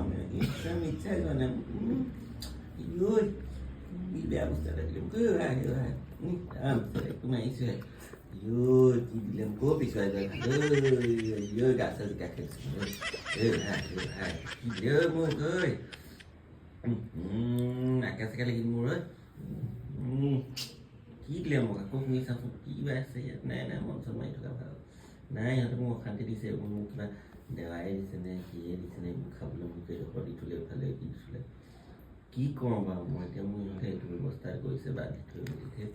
আমি ইচ্ছা ইচ্ছা মানে ui đi đeo một sợi điểm cứ hai sợi cái này sợi ui đi làm cố bị sợi rồi ui cả sợi cả cái hai nhớ mua ơi cái sekali lagi mulut gila mau aku misal gila saya nana mau sama itu kan nah yang itu mau kan tadi saya mau kena dewa di sana kabel mau ke depan itu lewat lagi itu কি কম বাৰু মই এতিয়া মোৰ ইহঁতে এইটো ব্যৱস্থা কৰিছে বা দি থৈ মেলি সেই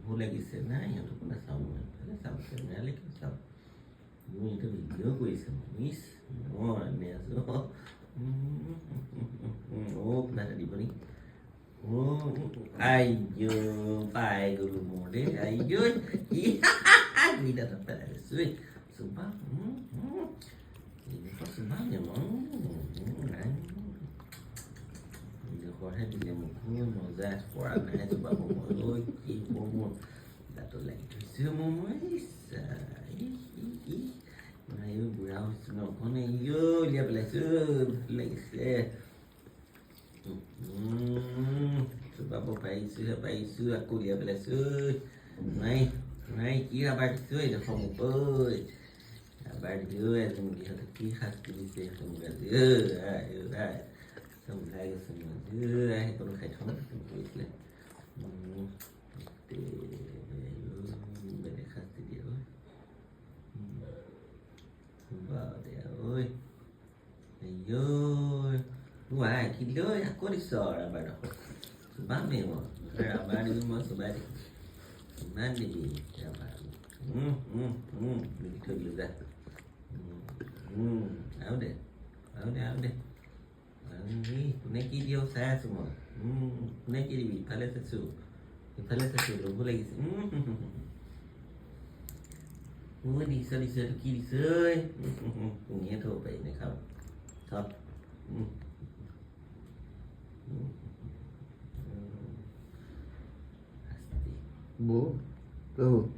ভোক লাগিছে নাই সিহঁতকো নাচাওঁ মই এইফালে চাওঁ চেনেললৈকে চাওঁ মোৰ ইহঁতে ভিডিঅ' কৰিছে মিছ মই এনে আছোঁ কিবা এটা দিব নেকি আইও পাই গ'লোঁ মোৰ দেই আইও দুইটা তাত পেলাই দিছোঁ এই চুবা এনেকুৱা চুবা নাই Jorge Guilherme Mozart for a net babomoi que como da to like seu mamãe aí o grau isso não quando eu olha para isso like para isso a colher para isso này kia ba cái là phòng một ơi ba cái ơi mình đi học cái khác cái gì không cái xong hai cái xong rồi hai con khai thống được lên để bên này khác thì điều vào để ơi ơi ngoài khi lưới có đi sờ là bài đọc bán mình mà ra ba đi mới số ba đi bán đi ra ba mình thôi được ra áo để áo để Neki dia saya semua. Neki di pala sesu logo lagi. Đi sơ kia nghe thôi vậy này không. Thôi. Bố. Đâu?